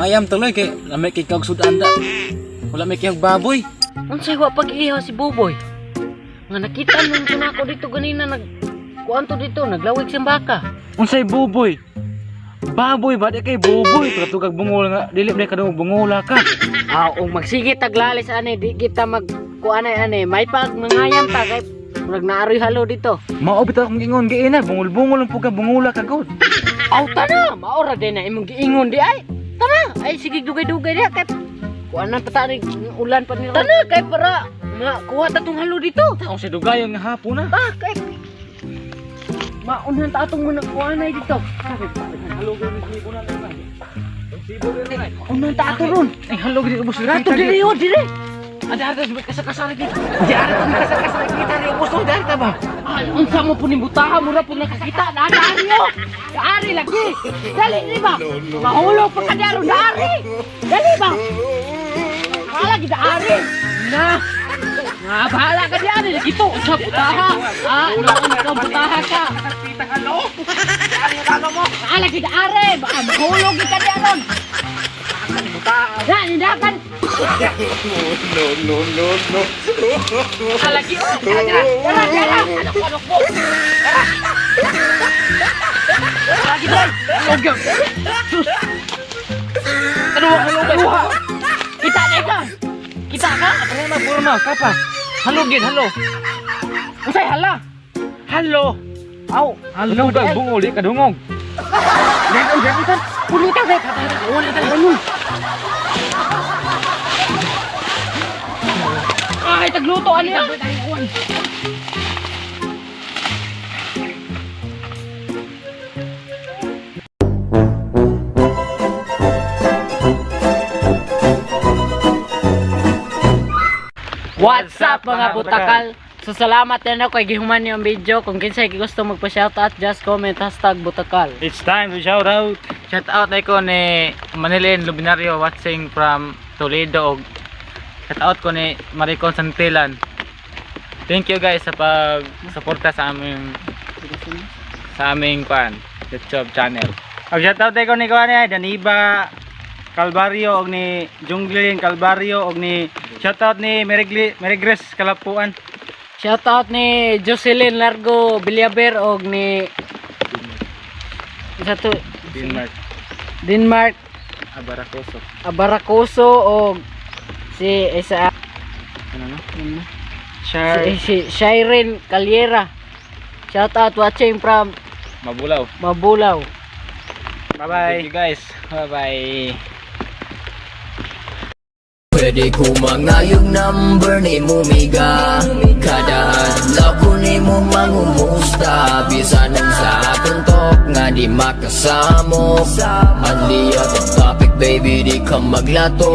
Mangayam tuloy kay lamay kay kag sudanda. Wala may kay baboy. Unsay wa pag-ihaw si Buboy? Nga nakita nung ako dito ganina kuanto dito naglawig siyang baka. Unsay buboy? Baboy ba di kay buboy tugag bungol nga dili ba kadung bungola ka. Og magsige taglalis ani di kita kuanay ani may pag mangayam ta kay murag naaroy halo dito. Mao bitaw akong gingon giina bungol-bungol ang puga bungola ka god. Aw tana, maora din na imong giingon di ay. Tana, ay sige dugay-dugay diha kay kuanan pa tani ulan pa ni. Tana kay para kuha ta tong halo dito. Taong si dugayon nga hapon na. Kay maunan ta atong muna kuanay dito. Halo gyud ni ko na lang. Sibo gyud na. Unan ta ato ron. Ay halo gyud mo sira. Ato diri yo diri. Ada kasar-kasar dito. Di ara to kasar-kasar kita ri ubos to dari ta ba? Ay, unsa mo po ni butaha mo ra po nakakita na dari yo. Dari lagi. Dali di ba? Mahulog pa ka daro dari. Dali ba? Hala kita ari. Na. Nga bahala ka diyan dito sa butaha. Noon ka butaha ka. Kita ka lo. Ari ka mo. Hala kita ari. Mahulog ka diyan. Nah, tindakan. No. Lagi. Jalan. Anak-anak mo. Lagi dai. Logam. Aduh. Kita dekan. Kita ka? Purna kapa? Halo gid halo. Usay hala. Halo. Aw, Halo dag bungol di kadungog. Jangan kan. Punitan saya kata kawan kita bangun. Ay, tagluto ani. What's up mga butakal? So salamat na ako kay gihuman yung video. Kung kinsay gusto magpa-shoutout, just comment #butakal. It's time to shout out. Shout out na ko ni Manilin Lubinario watching from Toledo. Shout out ko ni Maricon Santilan. Thank you guys sa pag-suporta sa aming YouTube channel. Shout out ko ni Daniba Calvario og ni Junglin Calvario og ni shoutout ni Merigres Kalapuan. Shoutout ni Jocelyn Largo Villaber og ni satu Denmark Abaracoso og si isa si Shireen Caliera. Shoutout watching from Mabulaw. Bye bye. Thank you guys. Bye bye. Pwede ko mangayog number ni Mumiga. Kada adlaw ko ni mo mangumusta. Bisan ang sa akong talk nga di makasamo. Anli at topic baby di ka maglato.